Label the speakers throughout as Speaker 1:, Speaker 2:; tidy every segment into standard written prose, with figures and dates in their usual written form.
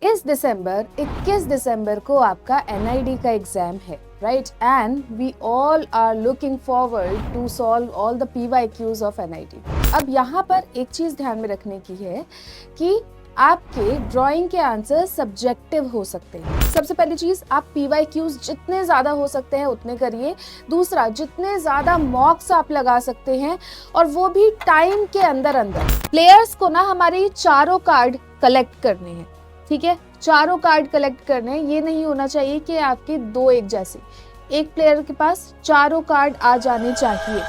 Speaker 1: इस दिसंबर 21 दिसंबर को आपका NID का एग्जाम है, right? And we all are looking forward to solve all the PYQs of NID। अब यहाँ पर एक चीज ध्यान में रखने की है कि आपके ड्राइंग के आंसर सब्जेक्टिव हो सकते हैं। सबसे पहली चीज, आप PYQs जितने ज्यादा हो सकते हैं उतने करिए। दूसरा, जितने ज्यादा मॉक्स आप लगा सकते हैं और वो भी टाइम के अंदर अंदर। प्लेयर्स को ना हमारी चारों कार्ड कलेक्ट करने हैं, ठीक है? चारों कार्ड कलेक्ट करने हैं। ये नहीं होना चाहिए कि आपके दो एक जैसे, एक प्लेयर के पास चारों कार्ड आ जाने चाहिए।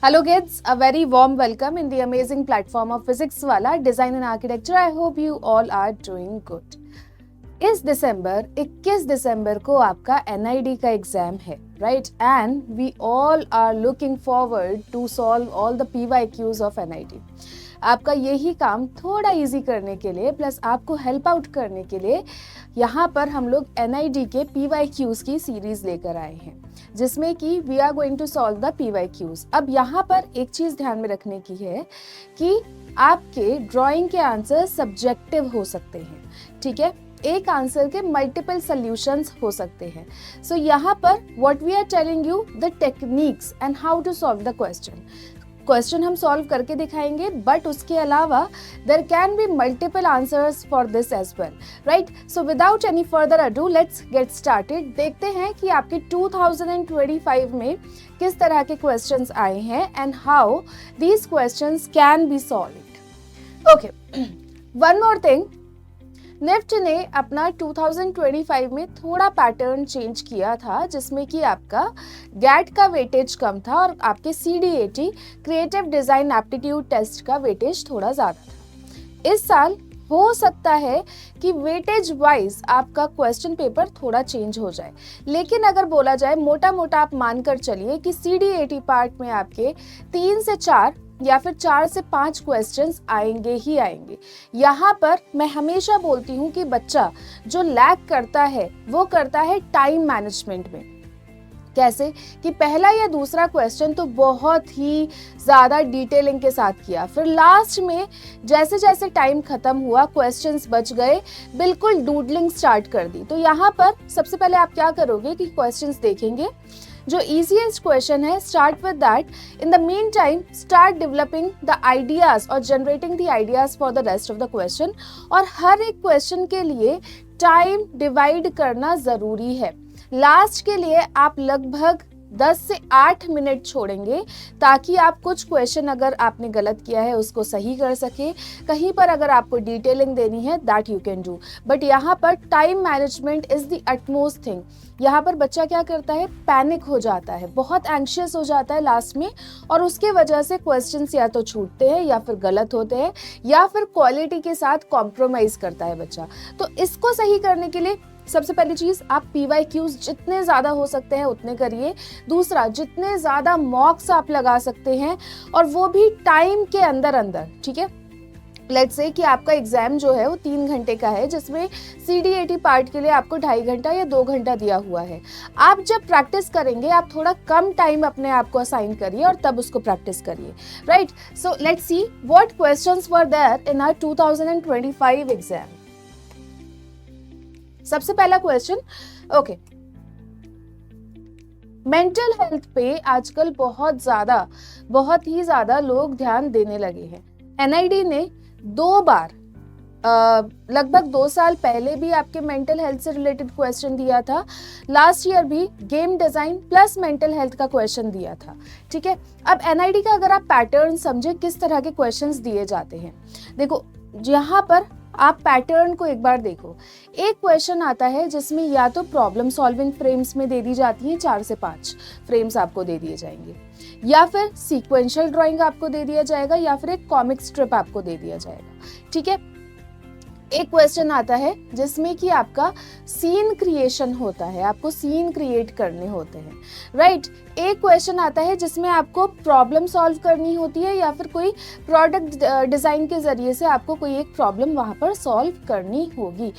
Speaker 1: Hello kids, a very warm welcome in the amazing platform of Physics Wala Design and Architecture. I hope you all are doing good. इस दिसंबर 21 दिसंबर को आपका NID का एग्जाम है, right? And we all are looking forward to solve all the PYQs of NID। आपका यही काम थोड़ा easy करने के लिए प्लस आपको हेल्प आउट करने के लिए यहाँ पर हम लोग NID के PYQs की सीरीज लेकर आए हैं, जिसमें कि we are going to solve the PYQs। अब यहाँ पर एक चीज ध्यान में रखने की है कि आपके ड्राइंग के आंसर सब्जेक्टिव हो सकते हैं, ठीक है? एक आंसर के मल्टीपल सॉल्यूशंस हो सकते हैं। सो यहाँ पर what we are telling you the techniques and how to solve the question हम सॉल्व करके दिखाएंगे, बट उसके अलावा there can be multiple answers for this as well, right? So without any further ado let's get started. देखते हैं कि आपके 2025 में किस तरह के क्वेश्चंस आए हैं and how these questions can be solved. Okay, one more thing, NIFT ने अपना 2025 में थोड़ा पैटर्न चेंज किया था, जिसमें कि आपका गैट का वेटेज कम था और आपके CDAT creative design aptitude test का वेटेज थोड़ा ज्यादा था। इस साल हो सकता है कि वेटेज वाइज आपका क्वेश्चन पेपर थोड़ा चेंज हो जाए, लेकिन अगर बोला जाए मोटा मोटा आप मानकर चलिए कि CDAT पार्ट में आपके 3 से 4 या फिर 4 से 5 क्वेश्चंस आएंगे ही आएंगे। यहाँ पर मैं हमेशा बोलती हूँ कि बच्चा जो लैग करता है वो करता है टाइम मैनेजमेंट में। कैसे कि पहला या दूसरा क्वेश्चन तो बहुत ही ज़्यादा डिटेलिंग के साथ किया, फिर लास्ट में जैसे जैसे टाइम खत्म हुआ क्वेश्चंस बच गए, बिल्कुल डूडलिंग स्टार्ट कर दी। तो यहाँ पर सबसे पहले आप क्या करोगे कि क्वेश्चंस देखेंगे, जो easiest क्वेश्चन है start with that. In the meantime start developing the ideas और generating the ideas for the rest of the question। और हर एक क्वेश्चन के लिए टाइम डिवाइड करना ज़रूरी है। लास्ट के लिए आप लगभग 10 से 8 मिनट छोड़ेंगे ताकि आप कुछ क्वेश्चन अगर आपने गलत किया है उसको सही कर सके, कहीं पर अगर आपको डिटेलिंग देनी है that you can do. But यहाँ पर time management is the utmost thing. यहाँ पर बच्चा क्या करता है, पैनिक हो जाता है, बहुत एंग्शियस हो जाता है लास्ट में, और उसके वजह से क्वेश्चंस या तो छूटते हैं या फिर गलत होते हैं या फिर क्वालिटी के साथ कॉम्प्रोमाइज करता है बच्चा। तो इसको सही करने के लिए सबसे पहली चीज, आप PYQs जितने ज्यादा हो सकते हैं उतने करिए। दूसरा, जितने ज्यादा मॉक्स आप लगा सकते हैं और वो भी टाइम के अंदर अंदर, ठीक है? लेट्स से कि आपका एग्जाम जो है वो 3 घंटे का है, जिसमें CDAT पार्ट के लिए आपको 2.5 घंटा या 2 घंटा दिया हुआ है। आप जब प्रैक्टिस करेंगे आप थोड़ा कम टाइम अपने आप को असाइन करिए और तब उसको प्रैक्टिस करिए, right? So let's see what questions were there in our 2025 exam. सबसे पहला क्वेश्चन, ओके, मेंटल हेल्थ पे आजकल बहुत ही ज्यादा लोग ध्यान देने लगे हैं। NID ने 2 बार लगभग 2 साल पहले भी आपके मेंटल हेल्थ से रिलेटेड क्वेश्चन दिया था, लास्ट ईयर भी game design plus mental health का क्वेश्चन दिया था, ठीक है? अब NID का अगर आप पैटर्न समझे किस तरह के क्वेश्चंस दिए जाते हैं, देखो यहाँ पर आप पैटर्न को एक बार देखो। एक क्वेश्चन आता है जिसमें या तो प्रॉब्लम सॉल्विंग फ्रेम्स में दे दी जाती है, 4 से 5 फ्रेम्स आपको दे दिए जाएंगे, या फिर सीक्वेंशियल ड्राइंग आपको दे दिया जाएगा, या फिर एक कॉमिक स्ट्रिप आपको दे दिया जाएगा, ठीक है? एक क्वेश्चन आता है जिसमें कि आपका सीन क्रिएशन होता है, आपको सीन क्रिएट करने होते हैं, राइट? एक क्वेश्चन आता है जिसमें आपको प्रॉब्लम सॉल्व करनी होती है या फिर कोई प्रोडक्ट डिजाइन के जरिए से आपको कोई एक प्रॉब्लम वहां पर सॉल्व करनी होगी।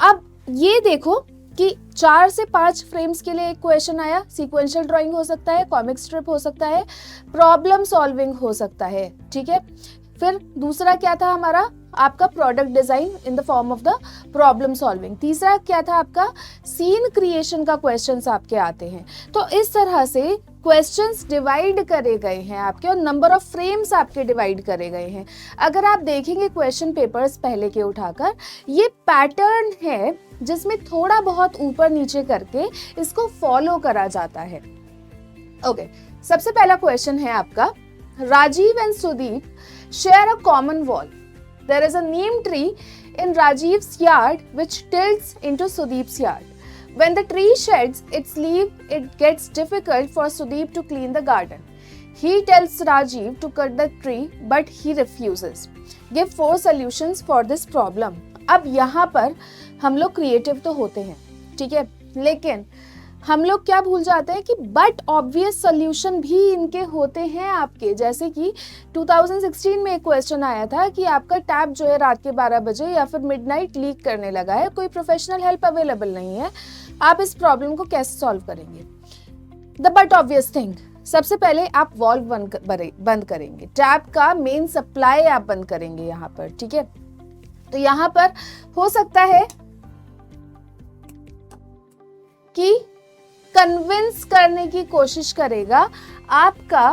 Speaker 1: अब ये देखो कि 4 से 5 फ्रेम्स के लिए एक क्वेश्चन आया, सीक्वेंशियल ड्राइंग हो सकता है, कॉमिक स्ट्रिप हो सकता है, प्रॉब्लम सॉल्विंग हो सकता है, ठीक है? फिर दूसरा क्या था हमारा, आपका product design in the form of the problem solving. तीसरा क्या था आपका, सीन क्रिएशन का क्वेश्चंस आपके आते हैं। तो इस तरह से क्वेश्चंस डिवाइड करे गए हैं आपके, और नंबर ऑफ फ्रेम्स आपके डिवाइड करे गए हैं। अगर आप देखेंगे क्वेश्चन पेपर्स पहले के उठाकर, ये पैटर्न है जिसमें थोड़ा बहुत ऊपर नीचे करके इसको फॉलो करा जाता है। ओके, सबसे पहला क्वेश्चन है आपका, Rajiv and Sudeep share a common wall. There is a neem tree in Rajiv's yard which tilts into Sudeep's yard. When the tree sheds its leaf, it gets difficult for Sudeep to clean the garden. He tells Rajiv to cut the tree, but he refuses. Give 4 solutions for this problem. अब यहाँ पर हम लोग creative तो होते हैं, ठीक है, लेकिन हम लोग क्या भूल जाते हैं कि बट ऑब्वियस सोल्यूशन भी इनके होते हैं आपके। जैसे कि 2016 में एक क्वेश्चन आया था कि आपका टैप जो है रात के 12 बजे या फिर मिडनाइट लीक करने लगा है, कोई प्रोफेशनल हेल्प अवेलेबल नहीं है, आप इस प्रॉब्लम को कैसे सॉल्व करेंगे। द बट ऑब्वियस थिंग, सबसे पहले आप वॉल्व बंद करेंगे, टैप का मेन सप्लाई आप बंद करेंगे यहाँ पर, ठीक है। तो यहाँ पर हो सकता है कि कन्विंस करने की कोशिश करेगा आपका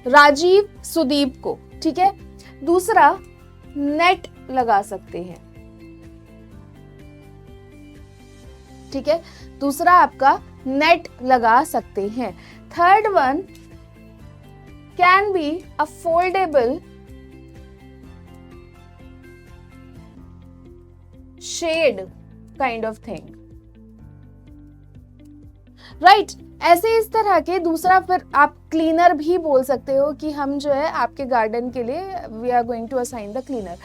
Speaker 1: राजीव सुदीप को, ठीक है। दूसरा, नेट लगा सकते हैं, ठीक है, दूसरा आपका नेट लगा सकते हैं। Third one can be a foldable shade kind of thing, right. ऐसे इस तरह के, दूसरा फिर आप क्लीनर भी बोल सकते हो कि हम जो है आपके गार्डन के लिए we are going to assign the cleaner.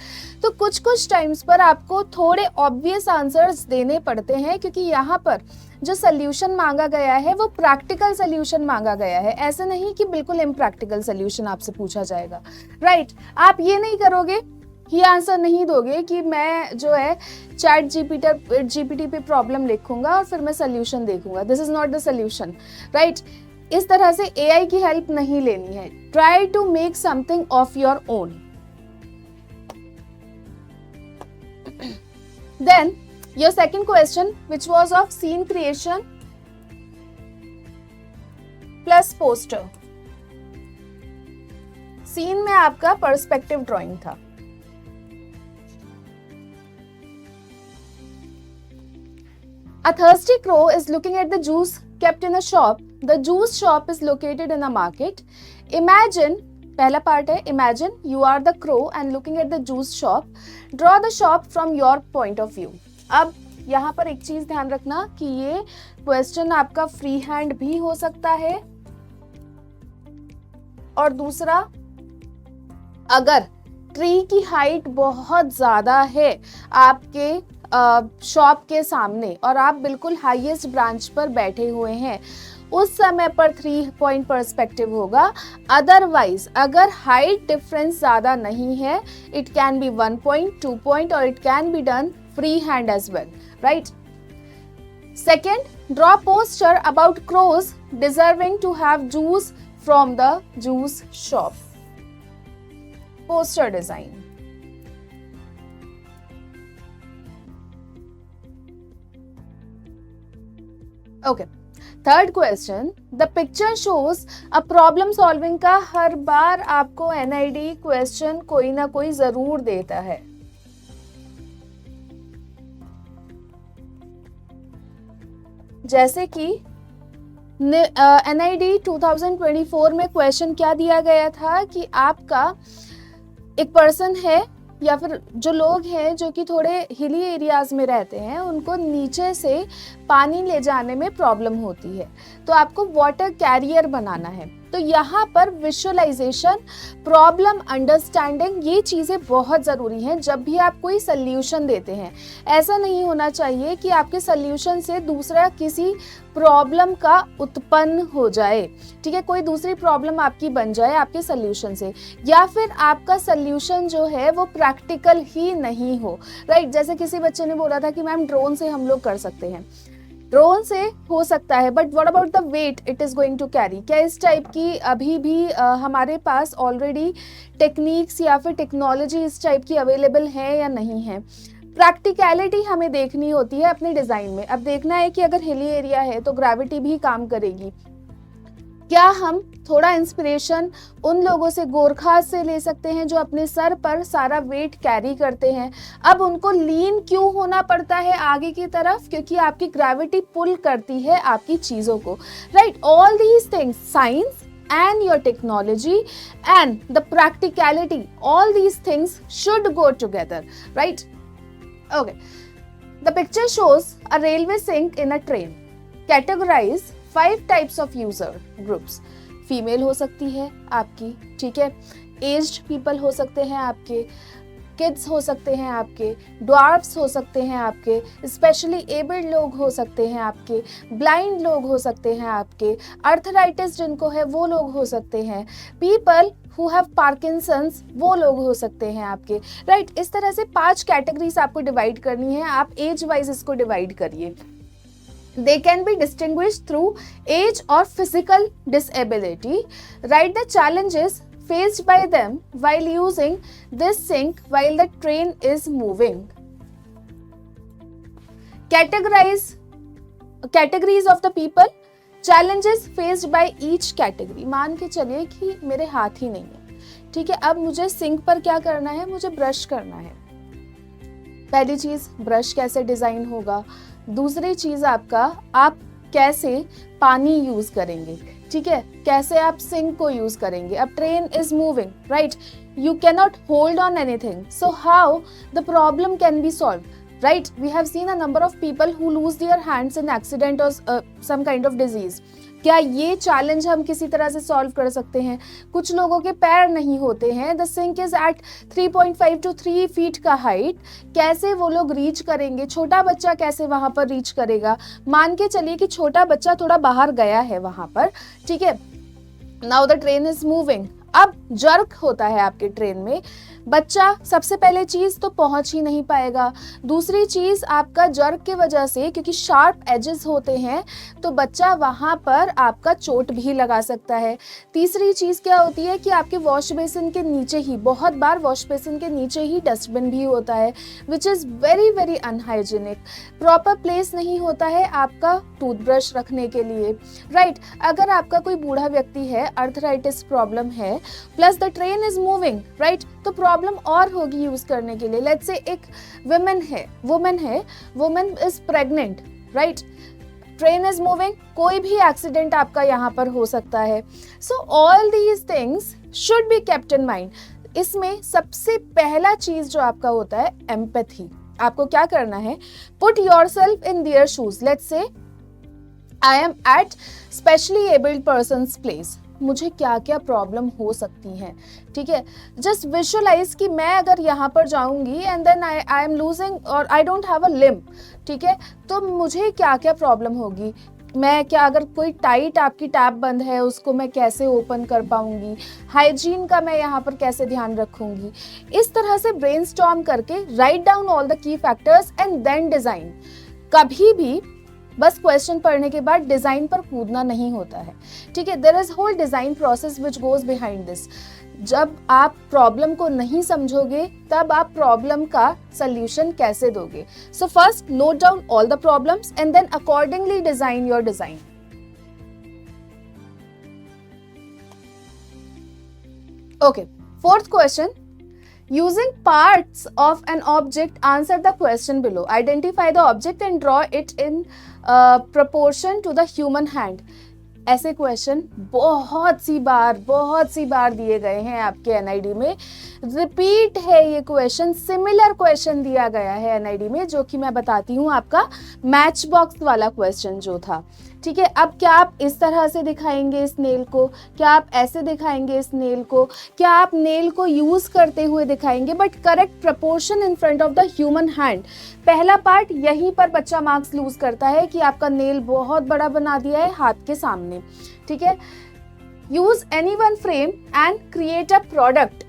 Speaker 1: तो कुछ कुछ टाइम्स पर आपको थोड़े ऑब्वियस आंसर्स देने पड़ते हैं, क्योंकि यहाँ पर जो सोल्यूशन मांगा गया है वो प्रैक्टिकल सोल्यूशन मांगा गया है। ऐसे नहीं कि बिल्कुल इम्प्रैक्टिकल सोल्यूशन आपसे पूछा जाएगा, राइट। आप ये नहीं करोगे, ये आंसर नहीं दोगे कि मैं जो है चैट जीपीटी पे प्रॉब्लम लिखूंगा और फिर मैं सोल्यूशन देखूंगा। This is not the solution, right. इस तरह से एआई की हेल्प नहीं लेनी है। Try to make something of your own. Then your second question which was of scene creation plus poster. Scene में आपका पर्सपेक्टिव ड्राइंग था। A thirsty crow is looking at the juice kept in a shop. The juice shop is located in a market. Imagine, पहला part है, imagine you are the crow and looking at the juice shop. Draw the shop from your point of view. अब यहाँ पर एक चीज ध्यान रखना कि ये क्वेश्चन आपका फ्री हैंड भी हो सकता है, और दूसरा, अगर ट्री की हाइट बहुत ज्यादा है आपके शॉप के सामने और आप बिल्कुल हाईएस्ट ब्रांच पर बैठे हुए हैं, उस समय पर 3 पॉइंट पर्सपेक्टिव होगा। अदरवाइज अगर हाइट डिफरेंस ज्यादा नहीं है, it can be 1 point, 2 point, और it can be done free hand as well, right. Second, draw poster about crows deserving to have juice from the juice shop. Poster design. Okay. Third question, the picture shows a problem solving का हर बार आपको NID question कोई ना कोई जरूर देता है। जैसे कि NID 2024 में क्वेश्चन क्या दिया गया था कि आपका एक पर्सन है या फिर जो लोग हैं जो कि थोड़े हिली एरियाज में रहते हैं, उनको नीचे से पानी ले जाने में प्रॉब्लम होती है, तो आपको वाटर कैरियर बनाना है। तो यहाँ पर विजुअलाइजेशन, प्रॉब्लम अंडरस्टैंडिंग, ये चीज़ें बहुत ज़रूरी हैं जब भी आप कोई सल्यूशन देते हैं। ऐसा नहीं होना चाहिए कि आपके सल्यूशन से दूसरा किसी प्रॉब्लम का उत्पन्न हो जाए, ठीक है, कोई दूसरी प्रॉब्लम आपकी बन जाए आपके सल्यूशन से, या फिर आपका सल्यूशन जो है वो प्रैक्टिकल ही नहीं हो, राइट। जैसे किसी बच्चे ने बोला था कि मैम ड्रोन से हम लोग कर सकते हैं, ड्रोन से हो सकता है, but what about the weight it is going to carry? क्या इस टाइप की अभी भी हमारे पास ऑलरेडी टेक्निक्स या फिर टेक्नोलॉजी इस टाइप की अवेलेबल है या नहीं है? प्रैक्टिकलिटी हमें देखनी होती है अपने डिज़ाइन में। अब देखना है कि अगर हिली एरिया है तो ग्रेविटी भी काम करेगी। क्या हम थोड़ा इंस्पिरेशन उन लोगों से, गोरखा से ले सकते हैं जो अपने सर पर सारा वेट कैरी करते हैं? अब उनको लीन क्यों होना पड़ता है आगे की तरफ? क्योंकि आपकी ग्रेविटी पुल करती है आपकी चीज़ों को, right? All these things, science and your technology and the practicality, all these things should go together, right? Okay, the picture shows a railway sink in a train. Categorize 5 types of user groups. Female हो सकती है आपकी, ठीक है, aged people हो सकते हैं आपके, किड्स हो सकते हैं आपके, ड्वार्फ्स हो सकते हैं आपके, स्पेशली एबल्ड लोग हो सकते हैं आपके, ब्लाइंड लोग हो सकते हैं आपके, अर्थराइटिस जिनको है वो लोग हो सकते हैं, पीपल हु हैव पार्किंसंस वो लोग हो सकते हैं आपके, राइट? इस तरह से 5 कैटेगरीज आपको डिवाइड करनी है। आप एज वाइज इसको डिवाइड करिए। They can be distinguished through age or physical disability. Write the challenges faced by them while using this sink while the train is moving. Categories of the people, challenges faced by each category. मान के चलिए कि मेरे हाथ ही नहीं है, ठीक है, अब मुझे सिंक पर क्या करना है? मुझे ब्रश करना है। पहली चीज, ब्रश कैसे डिजाइन होगा? दूसरी चीज आपका, आप कैसे पानी यूज करेंगे, ठीक है, कैसे आप सिंक को यूज करेंगे? अब train is moving, right? You can not hold on anything, so how the problem can be solve, right? We have seen a number of people who lose their hands in accident or some kind of disease. क्या ये challenge हम किसी तरह से solve कर सकते हैं? कुछ लोगों के पैर नहीं होते हैं, the sink is at 3.5 to 3 feet का हाइट, कैसे वो लोग रीच करेंगे? छोटा बच्चा कैसे वहां पर रीच करेगा? मान के चलिए कि छोटा बच्चा थोड़ा बाहर गया है वहां पर, ठीक है, now the train is moving, अब जर्क होता है आपके ट्रेन में, बच्चा सबसे पहले चीज तो पहुंच ही नहीं पाएगा। दूसरी चीज, आपका जर्क की वजह से, क्योंकि शार्प एजेस होते हैं, तो बच्चा वहां पर आपका चोट भी लगा सकता है। तीसरी चीज क्या होती है कि आपके वॉश बेसिन के नीचे ही, बहुत बार वॉश बेसिन के नीचे ही डस्टबिन भी होता है, which is very very unhygienic. Proper place नहीं होता है आपका टूथब्रश रखने के लिए, राइट? अगर आपका कोई बूढ़ा व्यक्ति है, अर्थराइटिस प्रॉब्लम है, plus the train is moving, right, तो प्रॉब्लम और होगी यूज करने के लिए। लेट्स से एक women is pregnant, right, train is moving, कोई भी एक्सीडेंट आपका यहाँ पर हो सकता है। So all these things should be kept in mind. इसमें सबसे पहला चीज जो आपका होता है एम्पैथी। आपको क्या करना है? Put yourself in their shoes. Let's say I am at specially abled persons place, मुझे क्या क्या प्रॉब्लम हो सकती हैं, ठीक है? जस्ट विजुअलाइज कि मैं अगर यहाँ पर जाऊंगी and then I am losing और I don't have a limb, ठीक है, तो मुझे क्या क्या प्रॉब्लम होगी? मैं क्या, अगर कोई टाइट आपकी टैप बंद है, उसको मैं कैसे ओपन कर पाऊंगी? हाइजीन का मैं यहाँ पर कैसे ध्यान रखूंगी? इस तरह से ब्रेनस्टॉर्म करके write down all the key factors and then design. कभी भी बस क्वेश्चन पढ़ने के बाद डिजाइन पर कूदना नहीं होता है, ठीक है? There is whole design process which goes behind this. जब आप प्रॉब्लम को नहीं समझोगे तब आप प्रॉब्लम का सल्यूशन कैसे दोगे? So first note down all the problems and then accordingly design your design. Okay, fourth question, using parts of an object, answer the question below. Identify the object and draw it in proportion to the human hand. ऐसे question बहुत सी बार दिए गए हैं आपके NID में। Repeat है ये question, similar question दिया गया है एनआईडी में, जो कि मैं बताती हूँ आपका मैच बॉक्स वाला क्वेश्चन जो था, ठीक है? अब क्या आप इस तरह से दिखाएंगे इस नेल को? क्या आप ऐसे दिखाएंगे इस नेल को? क्या आप नेल को यूज करते हुए दिखाएंगे? But correct proportion in front of the human hand. पहला पार्ट, यहीं पर बच्चा मार्क्स लूज करता है कि आपका नेल बहुत बड़ा बना दिया है हाथ के सामने, ठीक है? Use any one frame and create a product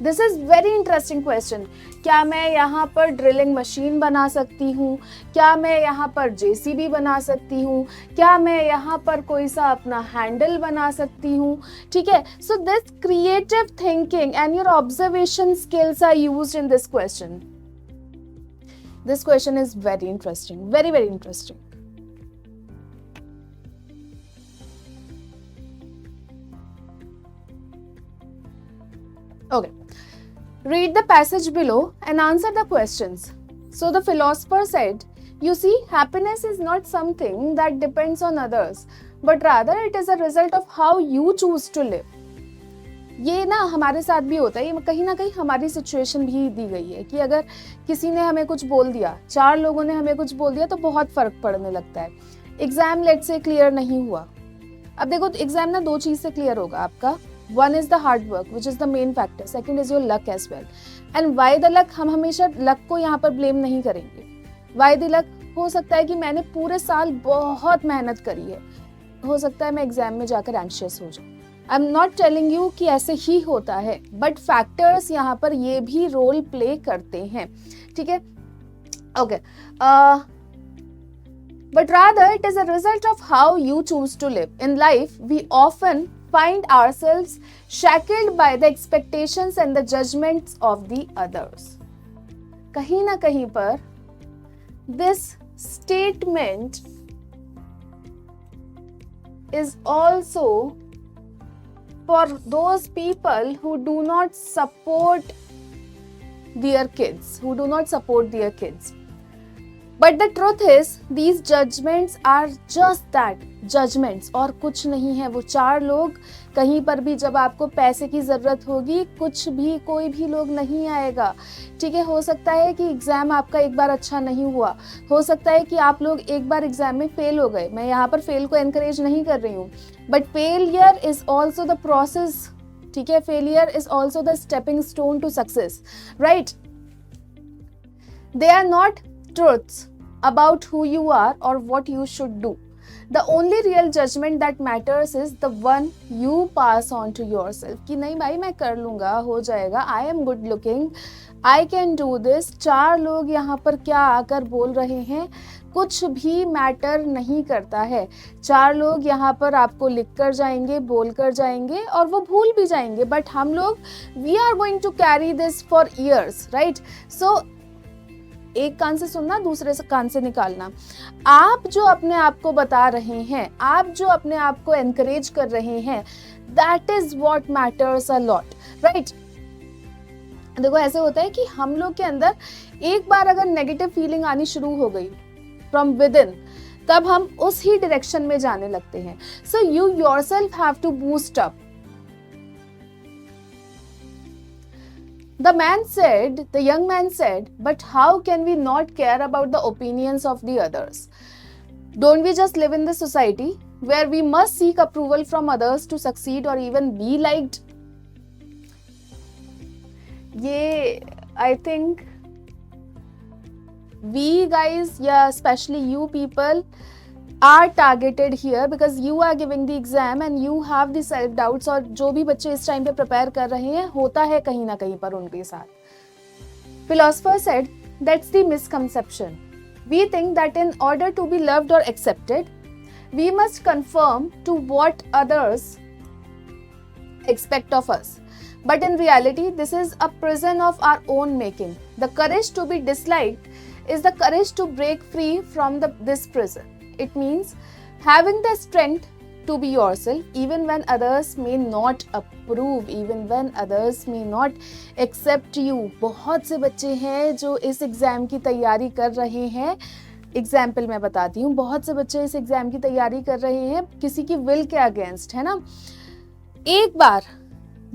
Speaker 1: this is very interesting question. क्या मैं यहाँ पर ड्रिलिंग मशीन बना सकती हूँ? क्या मैं यहाँ पर जेसीबी बना सकती हूँ? क्या मैं यहाँ पर कोई सा अपना हैंडल बना सकती हूँ? ठीक है, so this creative thinking and your observation skills are used in this question. This question is very interesting, very, very interesting. Okay, read the passage below and answer the questions. So the philosopher said, you see, happiness is not something that depends on others, but rather it is a result of how you choose to live. ये ना हमारे साथ भी होता है, ये कहीं ना कहीं हमारी सिचुएशन भी दी गई है कि अगर किसी ने हमें कुछ बोल दिया, 4 लोगों ने हमें कुछ बोल दिया तो बहुत फर्क पड़ने लगता है. एग्जाम लेट से क्लियर नहीं हुआ, अब देखो एग्जाम ना 2 चीज से क्लियर होगा आपका. One is the hard work which is the main factor, second is your luck as well. And why the luck, हम हमेशा लक को यहाँ पर ब्लेम नहीं करेंगे. वाई द लक, हो सकता है कि मैंने पूरे साल बहुत मेहनत करी है, हो सकता है मैं एग्जाम में जाकर एंशियस हो जाऊँ. I am not telling you कि ऐसे ही होता है, बट फैक्टर्स यहाँ पर ये भी रोल प्ले करते हैं. ठीक है, okay. But rather it is a result of how you choose to live. In life, we often find ourselves shackled by the expectations and the judgments of the others. कहीं ना कहीं पर this statement is also for those people who do not support their kids, But the truth is, these judgments are just that, judgments, और कुछ नहीं है. वो 4 लोग कहीं पर भी जब आपको पैसे की ज़रूरत होगी, कुछ भी कोई भी लोग नहीं आएगा. ठीक है, हो सकता है कि एग्ज़ाम आपका एक बार अच्छा नहीं हुआ, हो सकता है कि आप लोग एक बार एग्ज़ाम में फेल हो गए. मैं यहाँ पर फेल को एनकरेज नहीं कर रही हूँ, but failure is also the process. ठीक है, failure is also the stepping stone to success, right? They are not truths about who you are or what you should do. The only real judgment that matters is the one you pass on to yourself. कि नहीं भाई मैं कर लूँगा, हो जाएगा, I am good looking, I can do this. 4 लोग यहाँ पर क्या आकर बोल रहे हैं, कुछ भी मैटर नहीं करता है. 4 लोग यहाँ पर आपको लिख कर जाएंगे, बोल कर जाएंगे और वो भूल भी जाएंगे, बट हम लोग we are going to carry this for years, right? So एक कान से सुनना, दूसरे कान से निकालना. आप जो अपने आप को बता रहे हैं, आप जो अपने आप को एनकरेज कर रहे हैं, that is what matters a lot, right? देखो ऐसे होता है कि हम लोग के अंदर एक बार अगर नेगेटिव फीलिंग आनी शुरू हो गई फ्रॉम विद इन, तब हम उस ही डायरेक्शन में जाने लगते हैं. So you yourself have to boost up. The young man said, but how can we not care about the opinions of the others? Don't we just live in this society where we must seek approval from others to succeed or even be liked? I think we guys, yeah, especially you people, are targeted here because you are giving the exam and you have the self doubts. और जो भी बच्चे इस time पे prepare कर रहे हैं, होता है कहीं ना कहीं पर उनके साथ. Philosopher said, that's the misconception. We think that in order to be loved or accepted, we must conform to what others expect of us. But in reality, this is a prison of our own making. The courage to be disliked is the courage to break free from this prison. It means having the strength to be yourself even when others may not approve, even when others may not accept you. बहुत से बच्चे हैं जो इस exam की तैयारी कर रहे हैं. एग्जाम्पल मैं बताती हूँ, बहुत से बच्चे इस एग्ज़ाम की तैयारी कर रहे हैं किसी की विल के अगेंस्ट, है ना. एक बार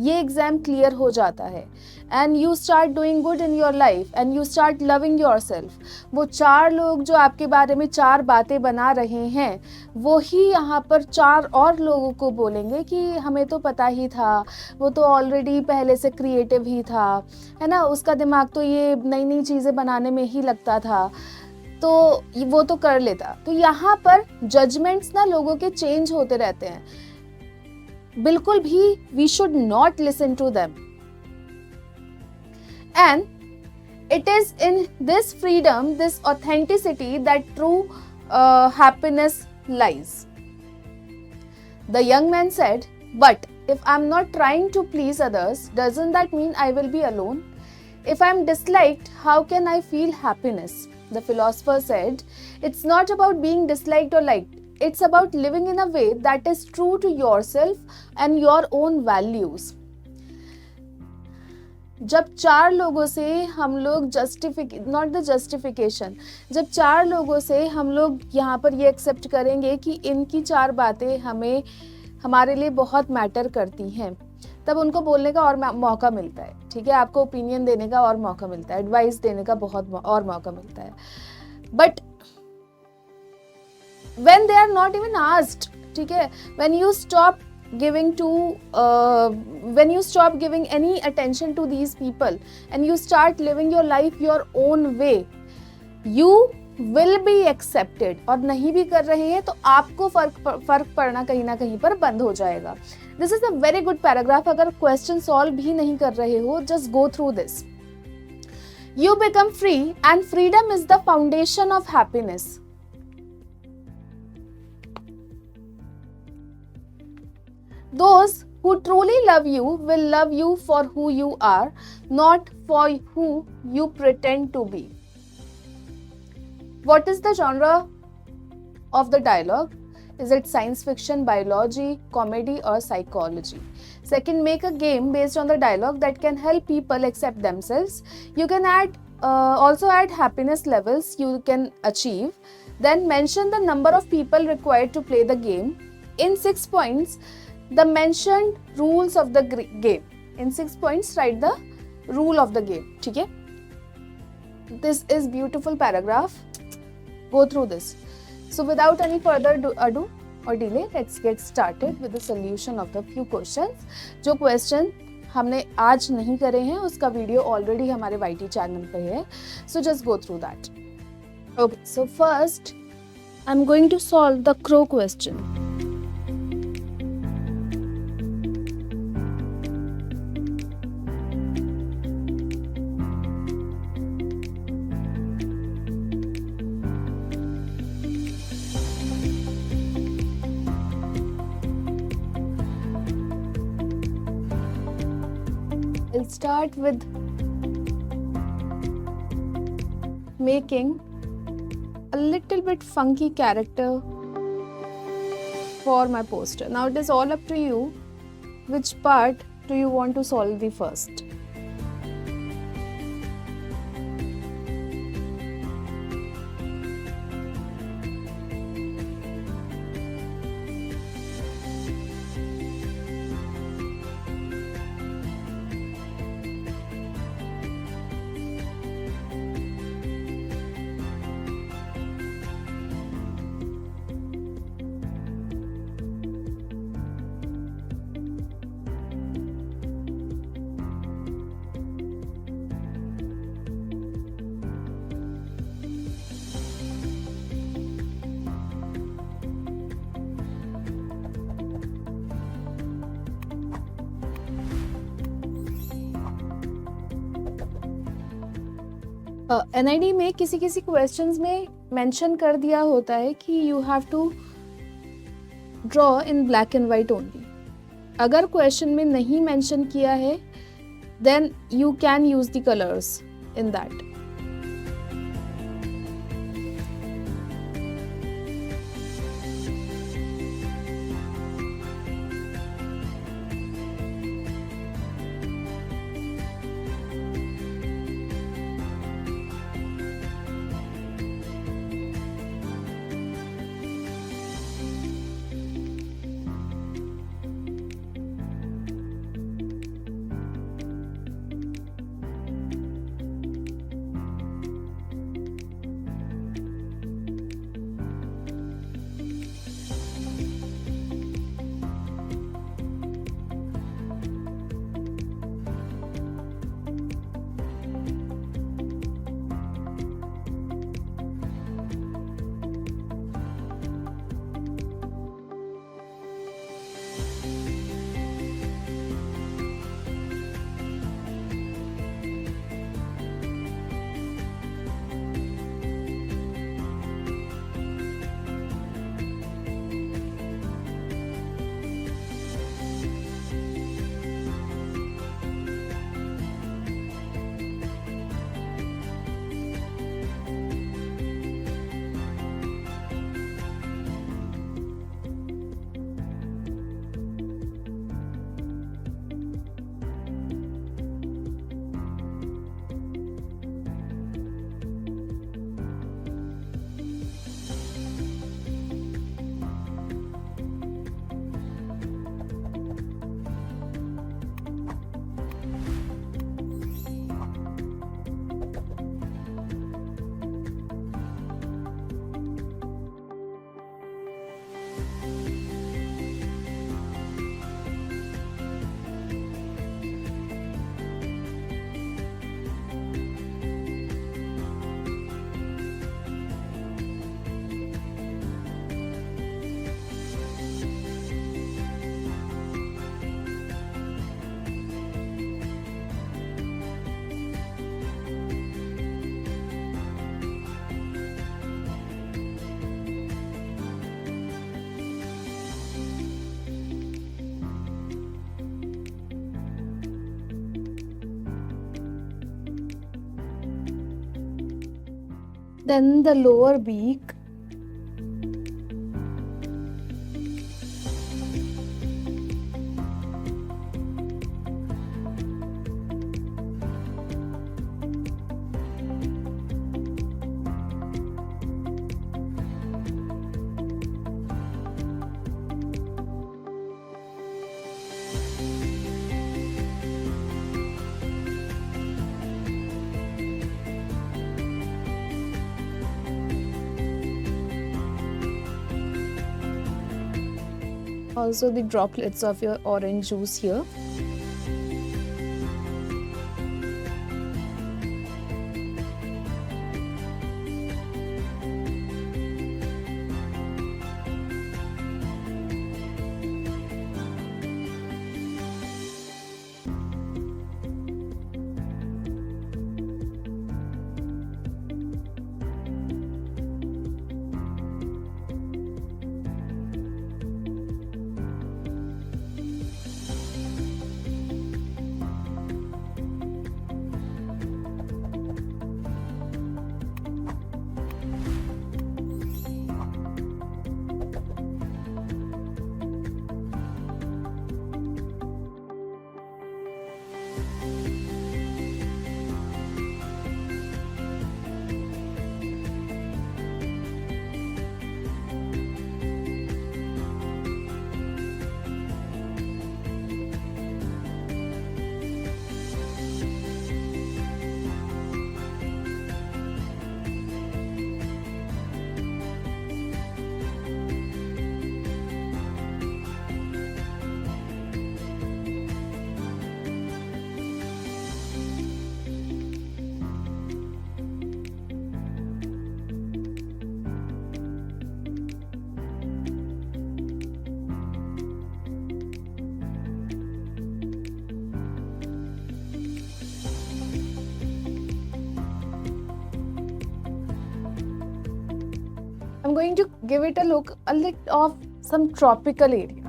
Speaker 1: ये एग्ज़ाम क्लियर हो जाता है and you start doing good in your life and you start loving yourself. वो 4 लोग जो आपके बारे में 4 बातें बना रहे हैं, वो ही यहाँ पर 4 और लोगों को बोलेंगे कि हमें तो पता ही था, वो तो ऑलरेडी पहले से क्रिएटिव ही था, है ना, उसका दिमाग तो ये नई नई चीज़ें बनाने में ही लगता था, तो वो तो कर लेता. तो यहाँ पर जजमेंट्स ना लोगों के चेंज होते रहते हैं. बिल्कुल भी we should not listen to them. And it is in this freedom, this authenticity, that true happiness lies. The young man said, "But if I'm not trying to please others, doesn't that mean I will be alone? If I'm disliked, how can I feel happiness?" The philosopher said, "It's not about being disliked or liked. It's about living in a way that is true to yourself and your own values." जब चार लोगों से हम लोग not the justification, जब चार लोगों से हम लोग यहाँ पर ये एक्सेप्ट करेंगे कि इनकी चार बातें हमारे लिए बहुत मैटर करती हैं, तब उनको बोलने का और मौका मिलता है, ठीक है, आपको ओपिनियन देने का और मौका मिलता है, एडवाइस देने का बहुत और मौका मिलता है. But when they are not even asked, ठीक है, when you stop giving any attention to these people and you start living your life your own way, you will be accepted. और नहीं भी कर रहे हैं तो आपको फर्क पड़ना कहीं ना कहीं पर बंद हो जाएगा. This is a very good paragraph. अगर क्वेश्चन सॉल्व भी नहीं कर रहे हो, just go through this. You become free and freedom is the foundation of happiness. Those who truly love you will love you for who you are, not for who you pretend to be. What is the genre of the dialogue? Is it science fiction, biology, comedy, or psychology? Second, make a game based on the dialogue that can help people accept themselves. You can also add happiness levels you can achieve. Then mention the number of people required to play the game. In 6 points, the mentioned rules of the game. In 6 points, write the rule of the game. ठीक है? This is beautiful paragraph. Go through this. So without any further ado or delay, let's get started with the solution of the few questions. जो question हमने आज नहीं करे हैं, उसका video already हमारे YT चैनल पे है. So just go through that. Okay. So first, I'm going to solve the crow question. I'll start with making a little bit funky character for my poster. Now it is all up to you. Which part do you want to solve the first? NID में किसी questions में mention कर दिया होता है कि you have to draw in black and white only. अगर question में नहीं मेंशन किया है, then you can use the colours in that. then the lower beak, also the droplets of your orange juice here. I'm going to give it a look, a little of some tropical area.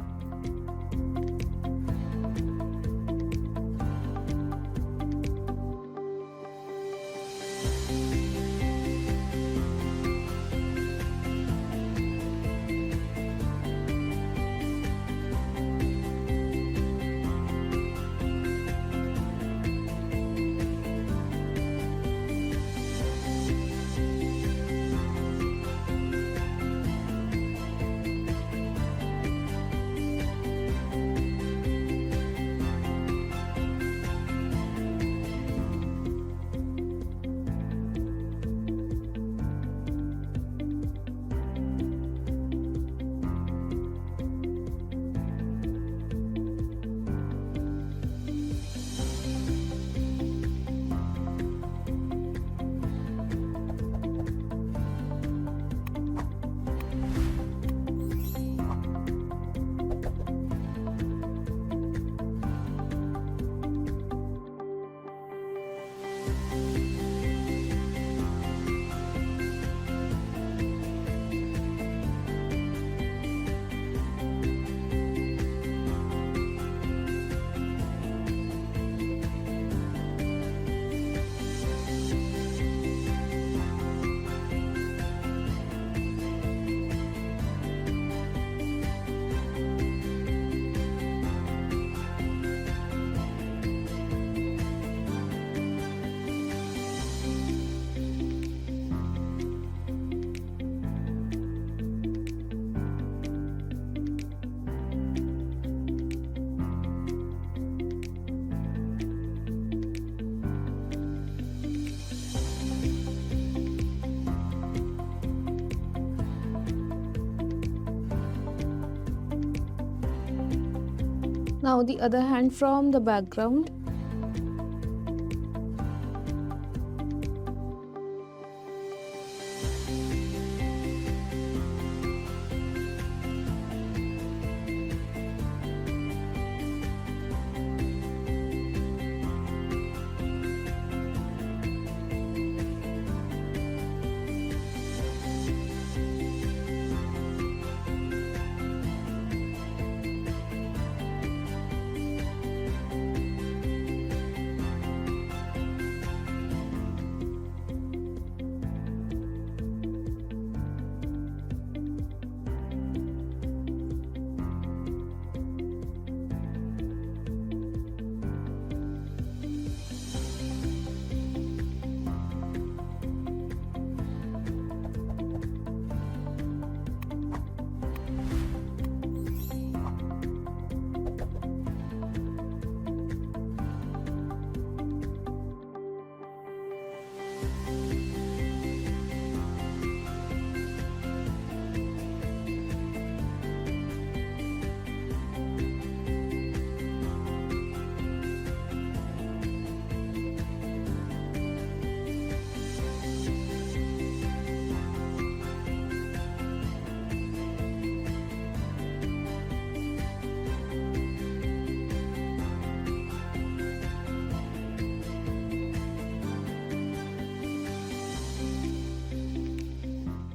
Speaker 1: Now the other hand from the background.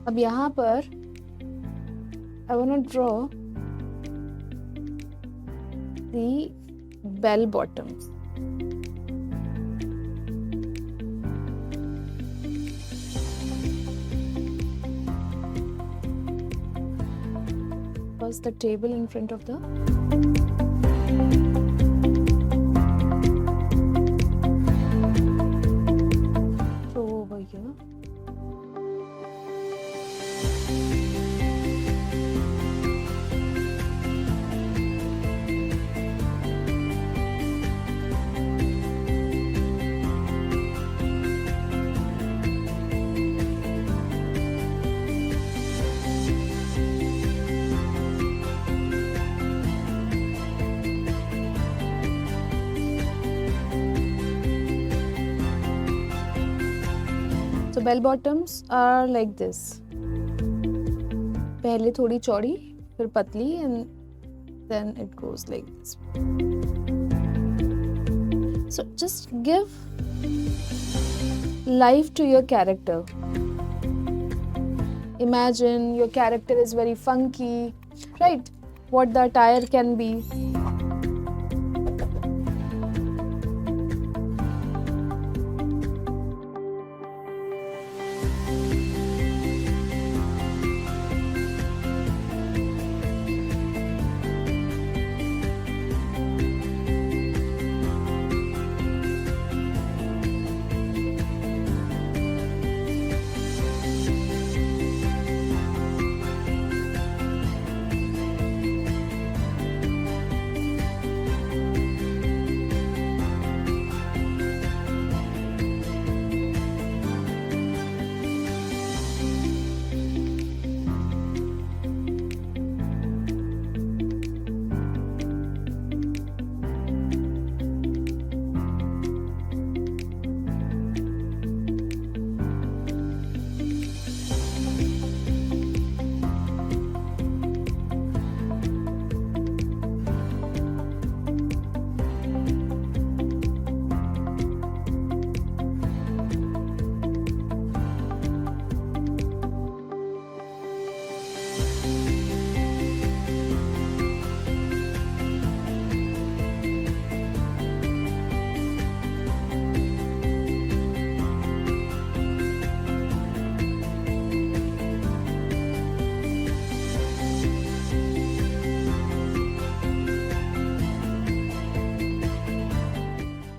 Speaker 1: अब यहाँ पर I want to draw the bell bottoms. Was the table in front of the throw over here. So bell bottoms are like this. पहले थोड़ी चौड़ी, फिर पतली, and then it goes like this. So just give life to your character. Imagine your character is very funky, right? What the attire can be.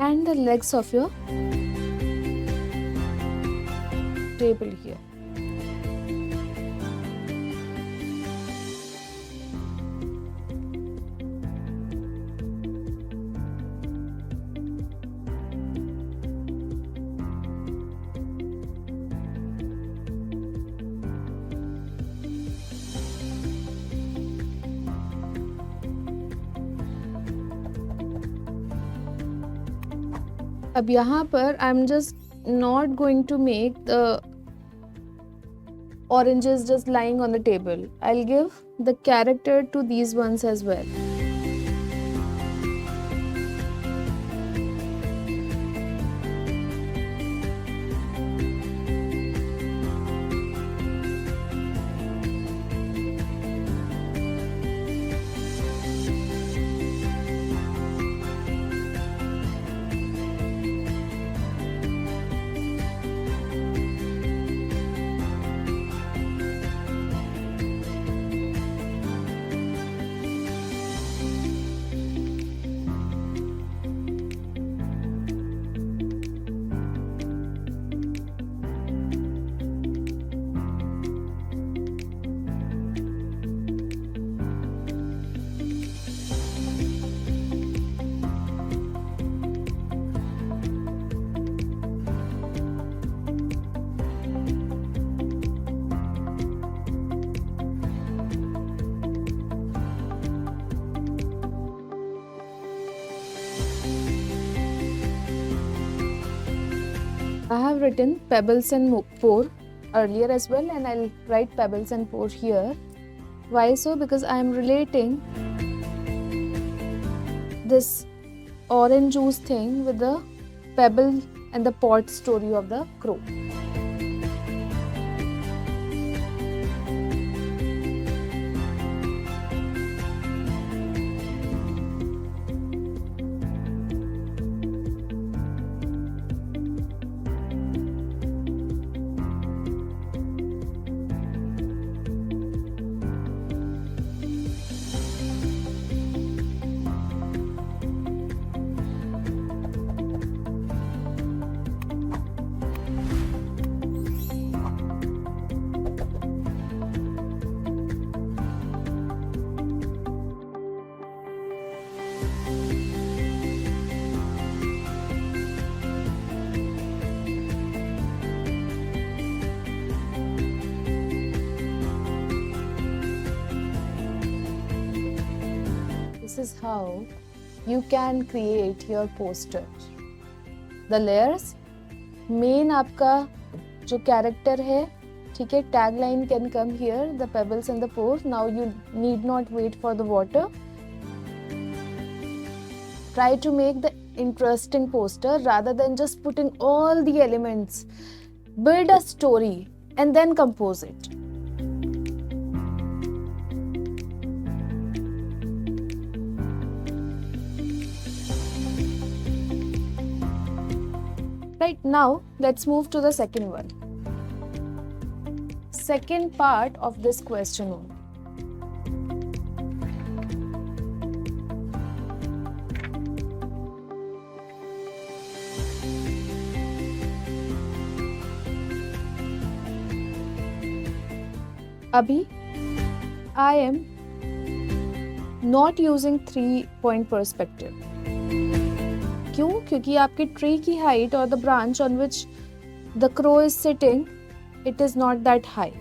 Speaker 1: And the legs of your table here. अब यहाँ पर I am just not going to make the oranges just lying on the table. I'll give the character to these ones as well. I have written pebbles and pour earlier as well, and I'll write pebbles and pour here. Why so? Because I am relating this orange juice thing with the pebble and the pot story of the crow. is how you can create your poster. The layers, main आपका जो character है, ठीक है, tagline can come here, the pebbles and the pores. Now you need not wait for the water. Try to make the interesting poster rather than just putting all the elements. Build a story and then compose it. Right, now let's move to the second one. Second part of this question only. अभी I am not using 3-point perspective. क्यों? क्योंकि आपकी tree की height और the branch on which the crow is sitting, it is not that high.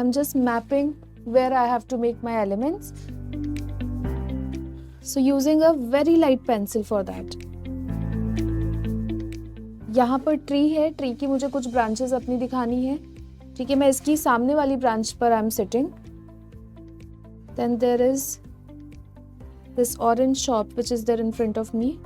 Speaker 1: I'm just mapping where I have to make my elements. So using a very light pencil for that. यहाँ पर tree है, tree की मुझे कुछ branches अपनी दिखानी है, ठीक है. मैं इसकी सामने वाली ब्रांच पर I am sitting. Then there is this orange shop which is there in front of me.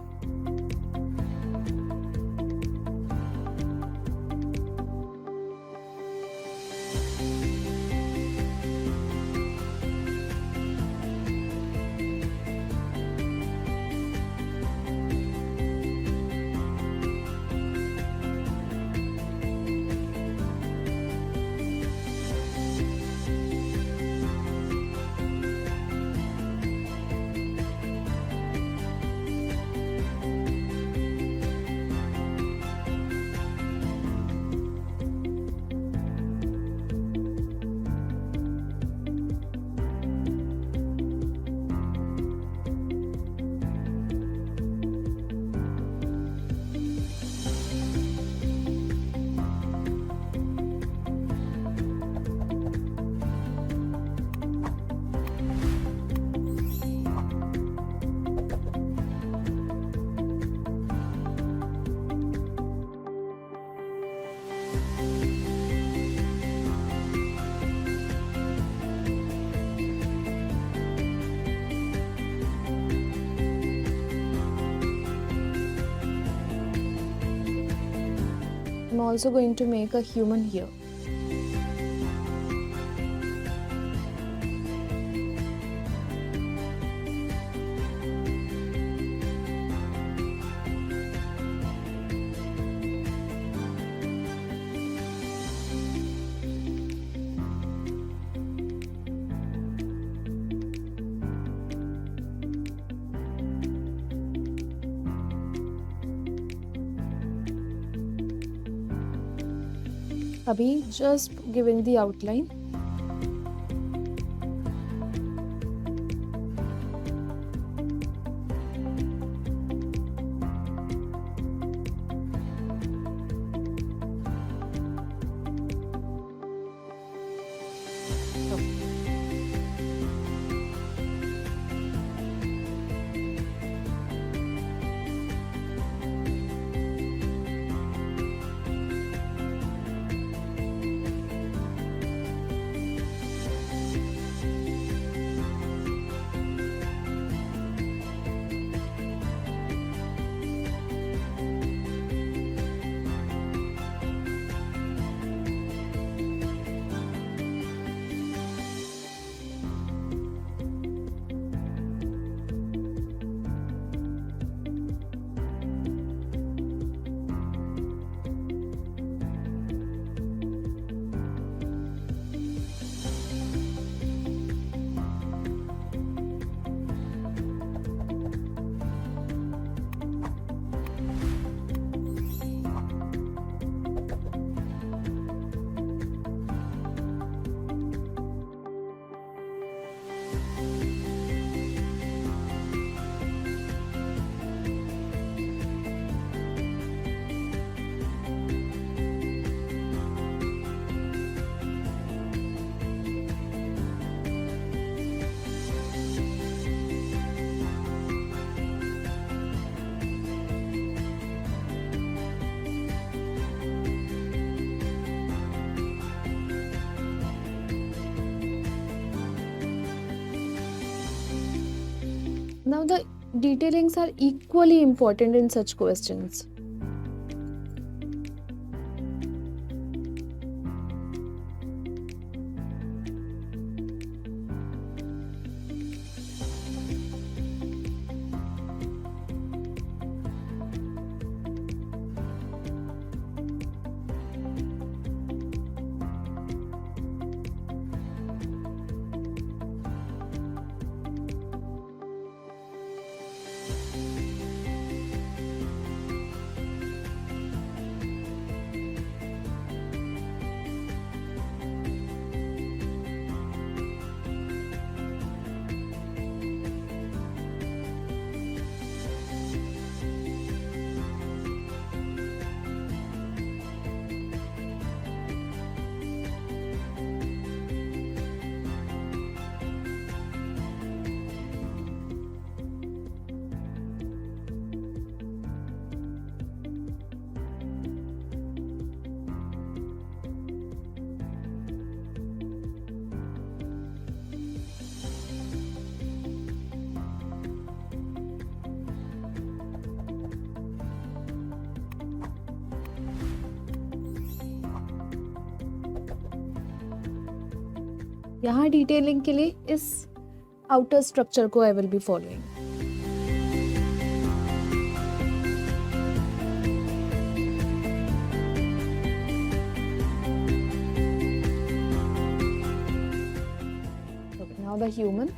Speaker 1: I'm also going to make a human here. अभी just giving the outline. Now the detailings are equally important in such questions. यहाँ detailing के लिए इस outer structure को आई will be following. Now the human.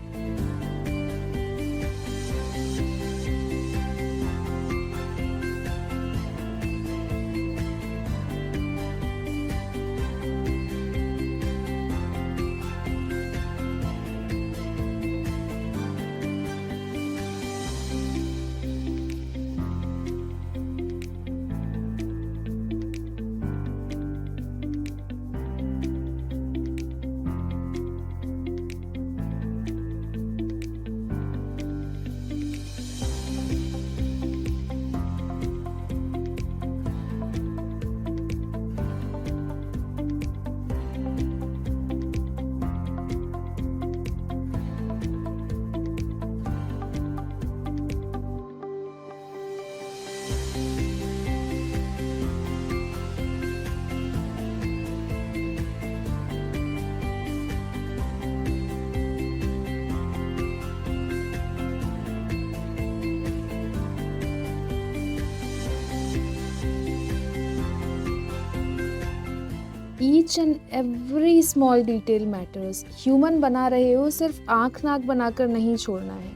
Speaker 1: Each and every small detail matters. Human बना रहे हो, सिर्फ आँख नाक बनाकर नहीं छोड़ना है.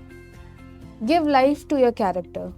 Speaker 1: Give life to your character.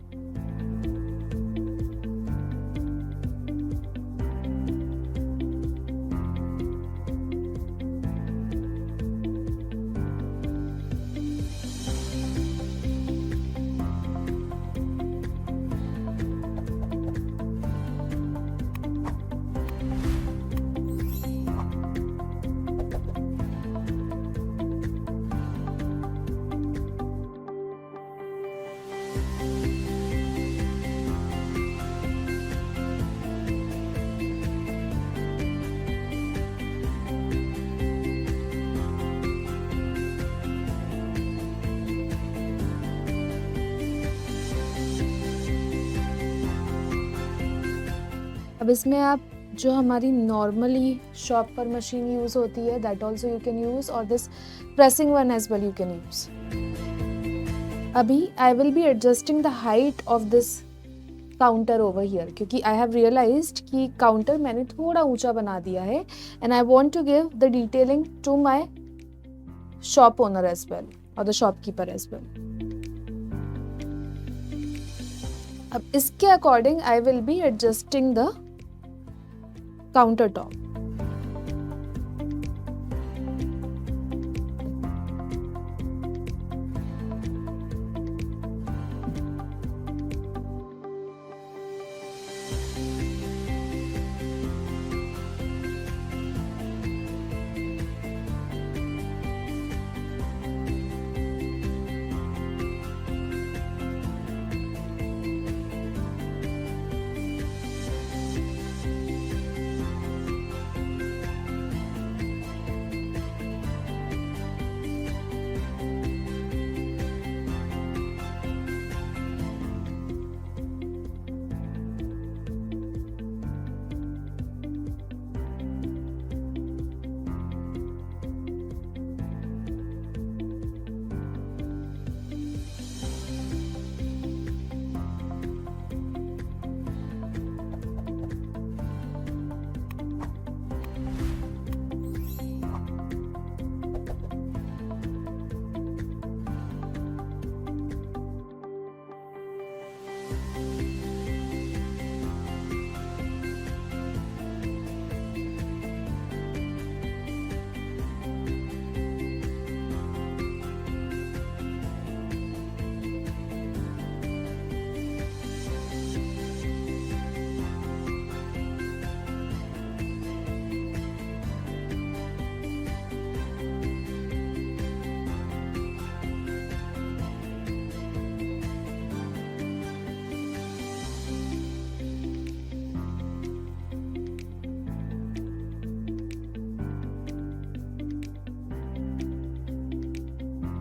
Speaker 1: अब इसमें आप जो हमारी नॉर्मली शॉप पर मशीन यूज़ होती है that also you can use, और this pressing one as well you can use. अभी I will be adjusting the height of this counter over here, क्योंकि आई हैव रियलाइज्ड कि counter मैंने थोड़ा ऊंचा बना दिया है and I want to give the detailing to my shop owner as well और द शॉपकीपर एज वेल. अब इसके according I will be adjusting the countertop.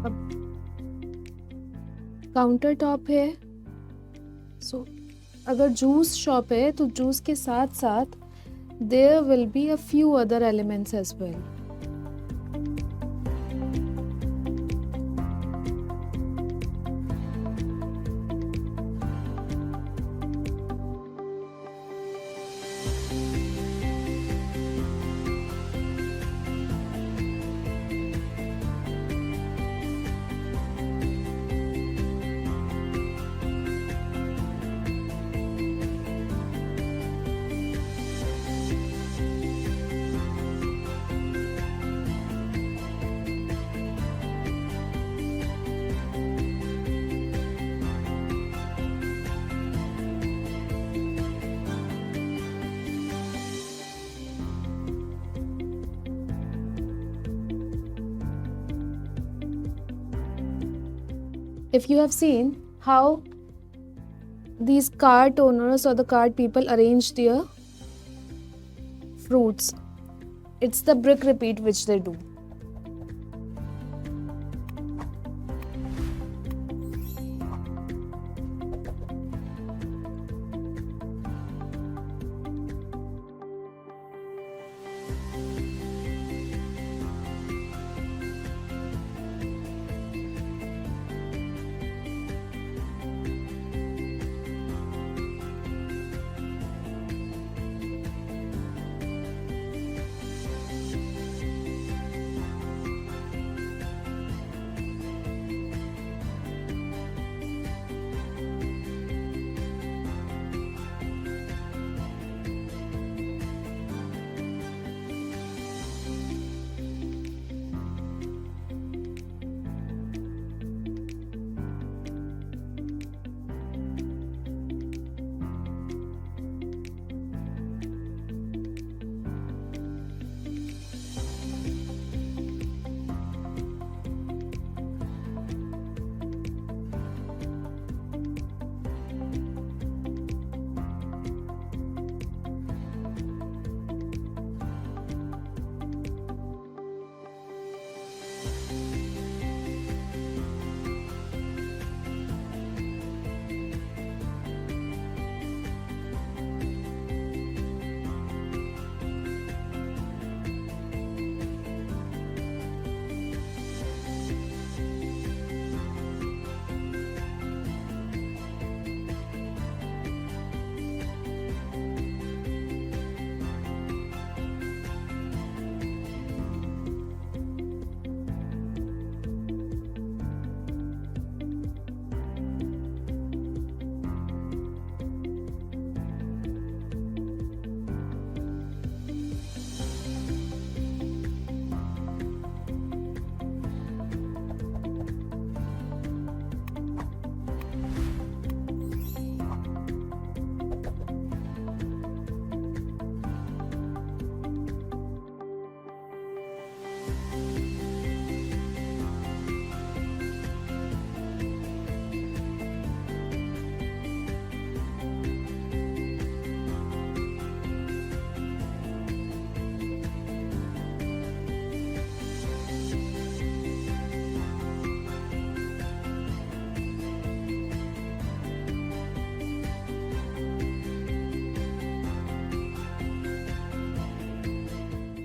Speaker 1: अब काउंटर टॉप है, सो अगर जूस शॉप है तो जूस के साथ साथ there will be a few other elements as well. If you have seen how these cart owners or the cart people arrange their fruits, it's the brick repeat which they do.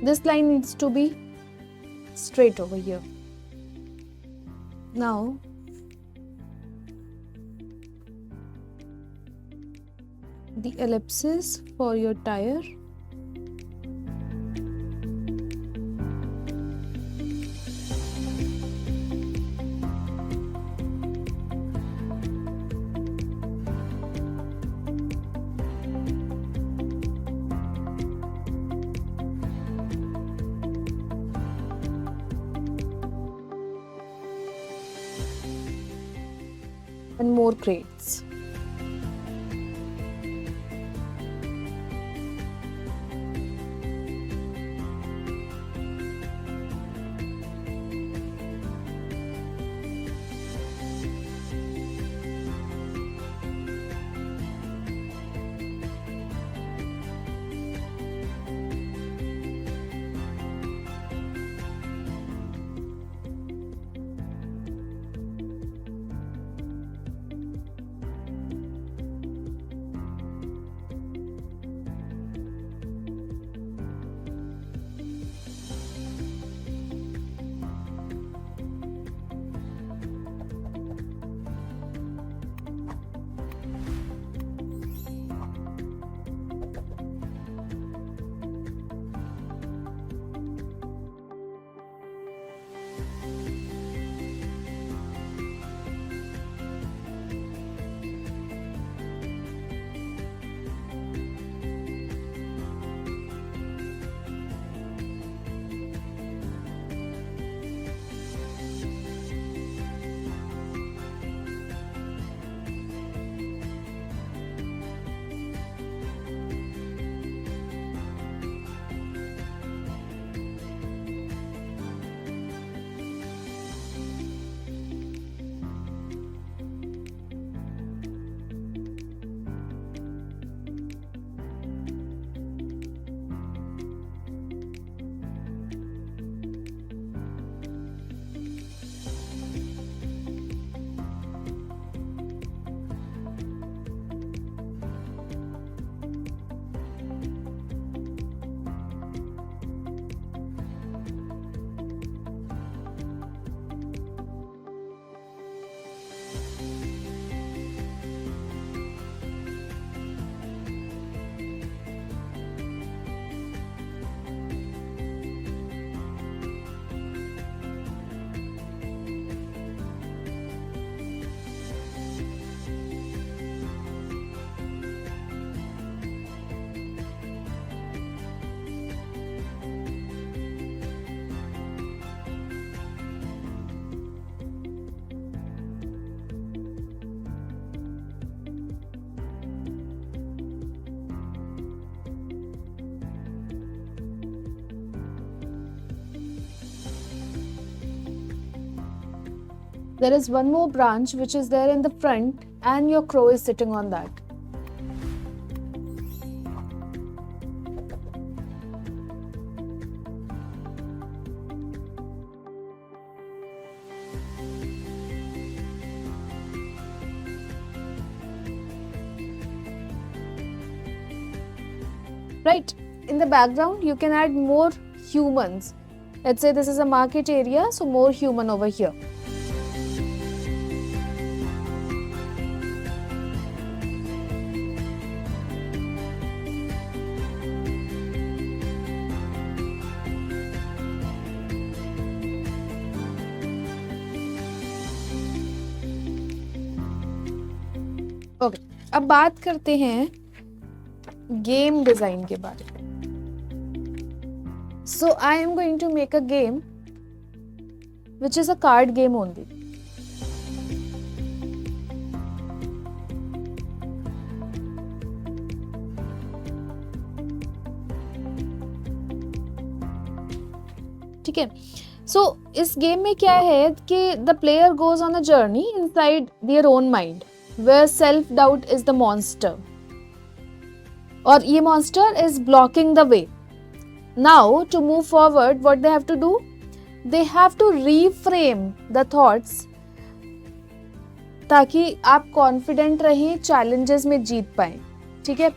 Speaker 1: This line needs to be straight over here. Now, the ellipses for your tire. And more crates. There is one more branch which is there in the front and your crow is sitting on that. Right? In the background, you can add more humans. Let's say this is a market area, so more human over here. Okay, अब बात करते हैं game design के बारे में. So I am going to make a game which is a card game only. ठीक है. So इस गेम में क्या है कि the player goes on a journey inside their own mind where self doubt is the monster. और ये monster is blocking the way. Now to move forward, what they have to do? They have to reframe the thoughts ताकि आप confident रहें, challenges में जीत पाएं. ठीक है.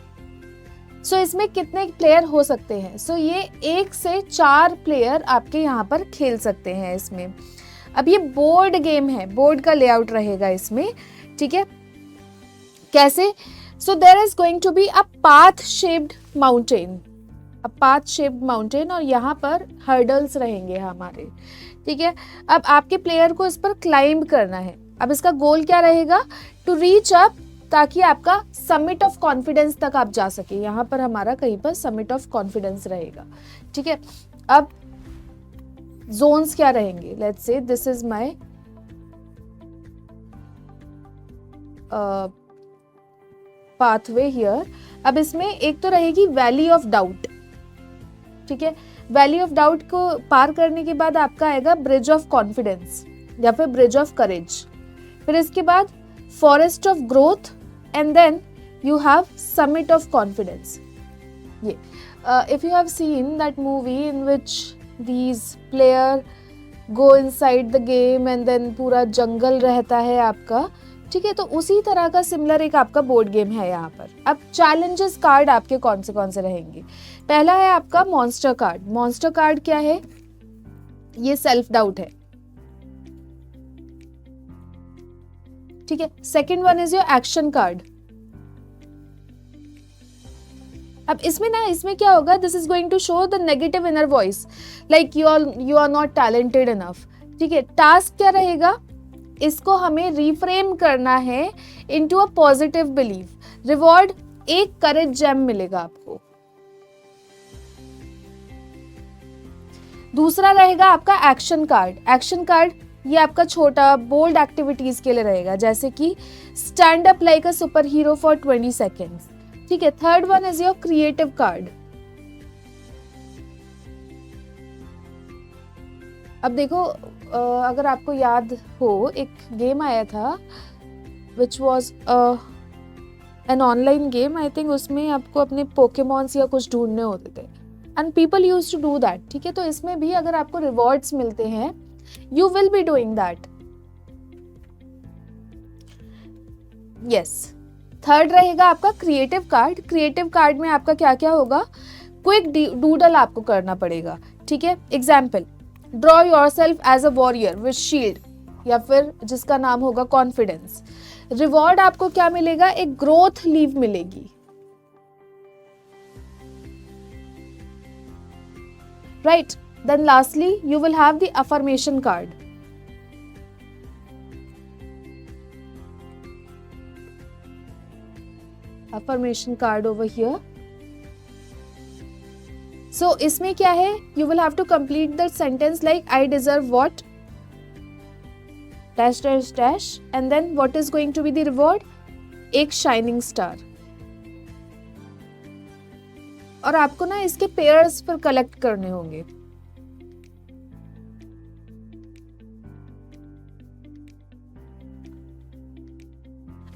Speaker 1: सो इसमें कितने प्लेयर हो सकते हैं? सो ये 1 से 4 प्लेयर आपके यहाँ पर खेल सकते हैं इसमें. अब ये बोर्ड गेम है, बोर्ड का लेआउट रहेगा इसमें. ठीक है. कैसे? So there is going to be a path shaped mountain, और यहाँ पर हर्डल्स रहेंगे हमारे. ठीक है. अब आपके प्लेयर को इस पर क्लाइंब करना है. अब इसका गोल क्या रहेगा? टू रीच अप, ताकि आपका समिट ऑफ कॉन्फिडेंस तक आप जा सके. यहाँ पर हमारा कहीं पर समिट ऑफ कॉन्फिडेंस रहेगा. ठीक है. अब जोन्स क्या रहेंगे? Let's say this is my pathway here. अब इसमें एक तो रहेगी वैली ऑफ डाउट. ठीक है. वैली ऑफ डाउट को पार करने के बाद आपका आएगा ब्रिज ऑफ कॉन्फिडेंस या फिर ब्रिज ऑफ करेज. फिर इसके बाद forest of growth and then you have summit of confidence. ये if you have seen that movie in which these player go inside the game and then पूरा जंगल रहता है आपका. ठीक है. तो उसी तरह का सिमिलर एक आपका बोर्ड गेम है यहाँ पर. अब चैलेंजेस कार्ड आपके कौन से रहेंगे? पहला है आपका मॉन्स्टर कार्ड. मॉन्स्टर कार्ड क्या है? ये सेल्फ डाउट है. ठीक है. Second one is your action card. अब इसमें क्या होगा? This is going to show the negative inner voice like you are not talented enough. ठीक है. टास्क क्या रहेगा? इसको हमें रिफ्रेम करना है into a positive belief. Reward एक करेज जेम मिलेगा आपको. दूसरा रहेगा आपका एक्शन कार्ड. एक्शन कार्ड ये आपका छोटा बोल्ड एक्टिविटीज के लिए रहेगा, जैसे कि stand up like a super hero for 20 seconds. ठीक है. Third one is your creative card. अब देखो, अगर आपको याद हो, एक गेम आया था which was an online game. I think उसमें आपको अपने पोकेमॉन्स या कुछ ढूंढने होते थे and people use to do that. ठीक है. तो इसमें भी अगर आपको रिवॉर्ड्स मिलते हैं, you will be doing that. Yes. Third रहेगा आपका क्रिएटिव कार्ड. क्रिएटिव कार्ड में आपका क्या क्या होगा? क्विक डूडल आपको करना पड़ेगा. ठीक है. Example, draw yourself as a warrior with shield, या फिर जिसका नाम होगा कॉन्फिडेंस. रिवॉर्ड आपको क्या मिलेगा? एक ग्रोथ लीव मिलेगी. Right. Then lastly you will have the affirmation card. Affirmation card over here. So इसमें क्या है? You will have to complete the sentence like I deserve what dash dash dash and then what is going to be the reward? एक shining star. और आपको ना इसके pairs पर collect करने होंगे.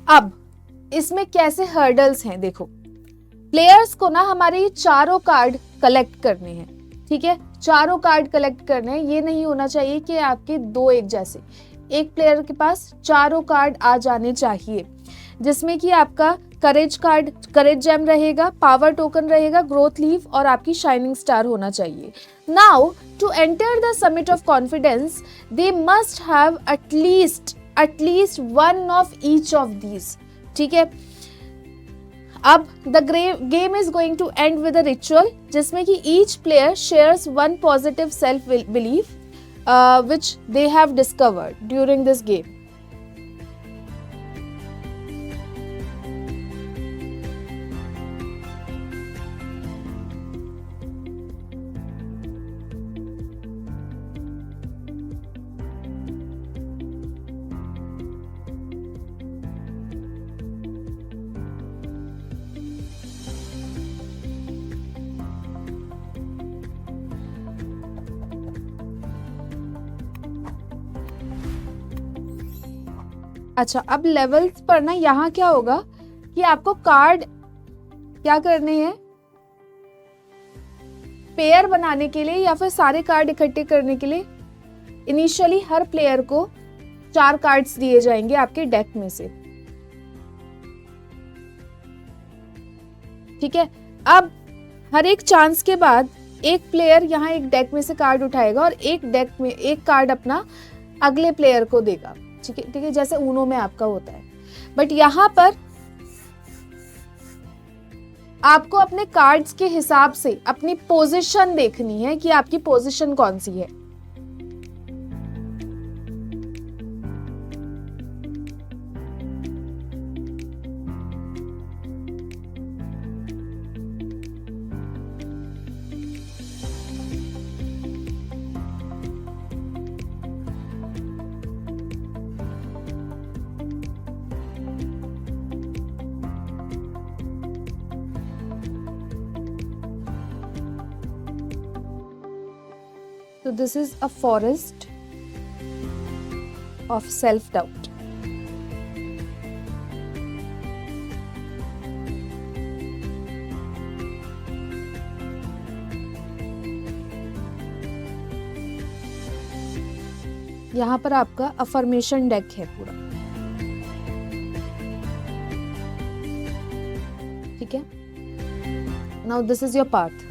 Speaker 1: अब इसमें कैसे हर्डल्स हैं, देखो प्लेयर्स को ना हमारे चारों कार्ड कलेक्ट करने हैं, ठीक है, चारों कार्ड कलेक्ट करने हैं। ये नहीं होना चाहिए कि आपके दो एक जैसे, एक प्लेयर के पास चारों कार्ड आ जाने चाहिए, जिसमें कि आपका करेज कार्ड, करेज जेम रहेगा, पावर टोकन रहेगा, ग्रोथ लीफ और आपकी शाइनिंग स्टार होना चाहिए। Now to enter the summit of confidence they must have at least one of each of these, ठीक है। अब the game is going to end with a ritual, जिसमें कि each player shares one positive self belief which they have discovered during this game. अच्छा, अब levels पर ना यहाँ क्या होगा कि आपको कार्ड क्या करने हैं, पेयर बनाने के लिए या फिर सारे कार्ड इकट्ठे करने के लिए इनिशियली हर प्लेयर को 4 कार्ड्स दिए जाएंगे आपके डेक में से, ठीक है। अब हर एक चांस के बाद एक प्लेयर यहाँ एक डेक में से कार्ड उठाएगा और एक डेक में एक कार्ड अपना अगले प्लेयर को देगा, ठीक है, ठीक है, जैसे ऊनो में आपका होता है। बट यहाँ पर आपको अपने कार्ड्स के हिसाब से अपनी पोजीशन देखनी है कि आपकी पोजीशन कौन सी है। So this is a forest of self-doubt. यहाँ पर आपका अफर्मेशन डेक है पूरा, ठीक है। Now this is your path.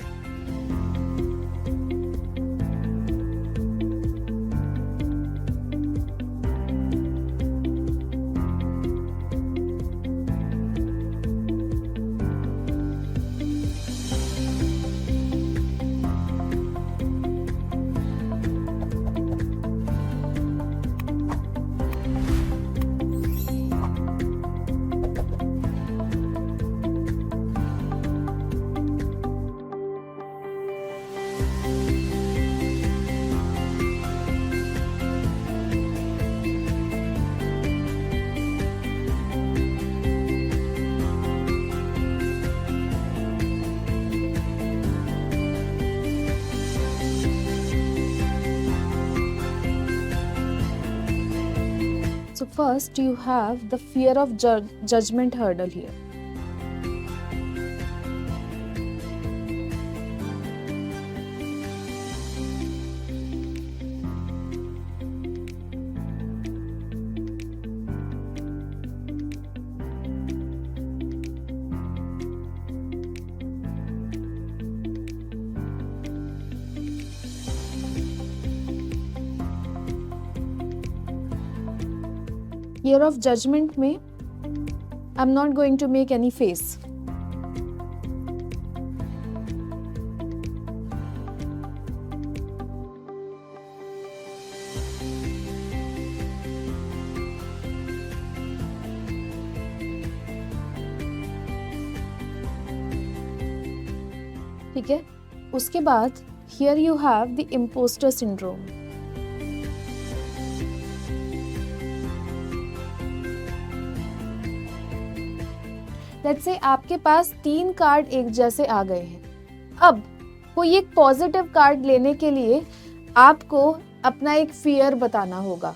Speaker 1: So first you have the fear of judgment hurdle here. Fear of judgment में I'm not going to make any face. ठीक है, उसके बाद here you have the imposter syndrome. Let's say आपके पास 3 card एक जैसे आ गए हैं। अब कोई एक पॉजिटिव कार्ड लेने के लिए आपको अपना एक फियर बताना होगा,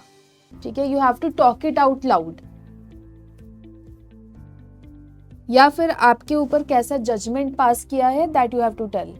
Speaker 1: ठीक है। You have to talk it out loud. या फिर आपके ऊपर कैसा जजमेंट पास किया है, that you have to tell.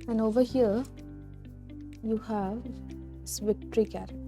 Speaker 1: And over here you have this victory carrot.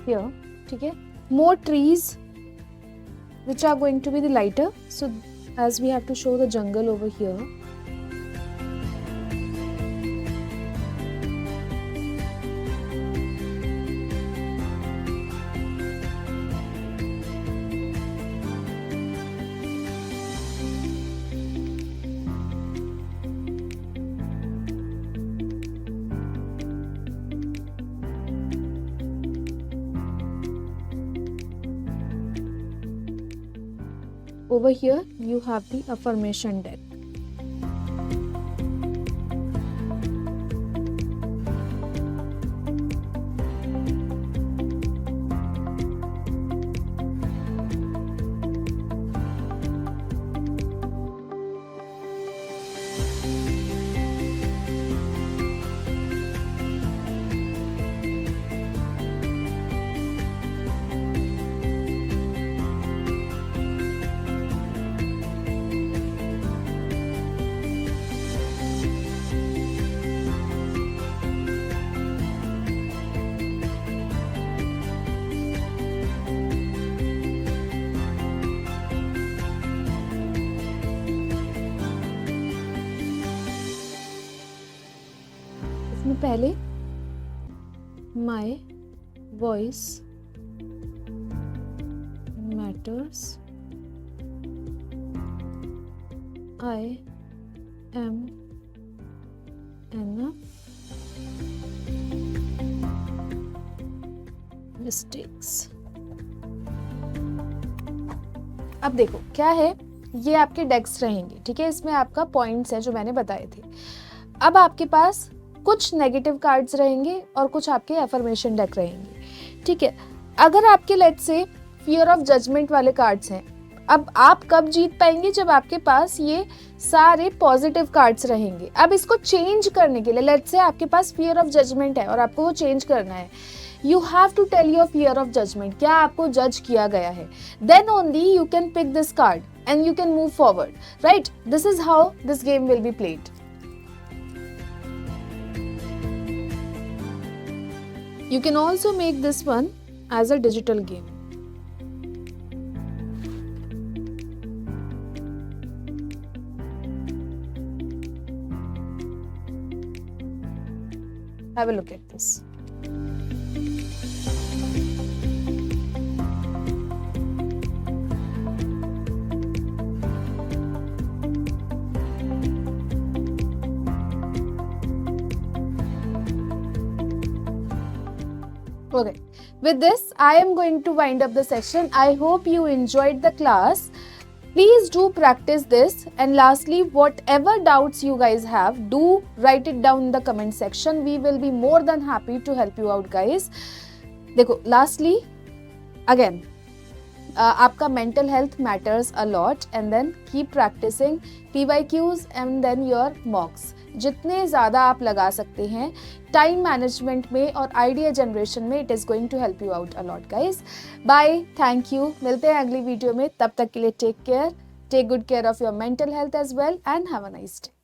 Speaker 1: Here, ठीक है, more trees which are going to be the lighter, so as we have to show the jungle over here. Over here you have the affirmation deck. इसमें पहले my voice matters, I am enough, mistakes. अब देखो क्या है, ये आपके डेक्स रहेंगे, ठीक है, इसमें आपका पॉइंट्स हैं जो मैंने बताए थे. अब आपके पास कुछ नेगेटिव कार्ड्स रहेंगे और कुछ आपके अफर्मेशन डेक रहेंगे, ठीक है. अगर आपके let's say fear of judgement वाले कार्ड्स हैं, अब आप कब जीत पाएंगे, जब आपके पास ये सारे पॉजिटिव कार्ड्स रहेंगे. अब इसको चेंज करने के लिए, लेट्स से आपके पास फियर ऑफ जजमेंट है और आपको वो चेंज करना है, you have to tell your fear of judgement, क्या आपको जज किया गया है, then only you can pick this card. and you can move forward, right? This is how this game will be played. You can also make this one as a digital game. Have a look at this. Okay, with this, I am going to wind up the session. I hope you enjoyed the class. Please do practice this, and lastly, whatever doubts you guys have, do write it down in the comment section. We will be more than happy to help you out, guys. देखो, lastly, again, आपका mental health matters a lot, and then keep practicing PYQs and then your mocks. जितने ज़्यादा आप लगा सकते हैं time management में और आइडिया जनरेशन में, it is going to help you out a lot guys. Bye, thank you. मिलते हैं अगली वीडियो में. तब तक के लिए take care, take good care of your mental health as well, and have a nice day.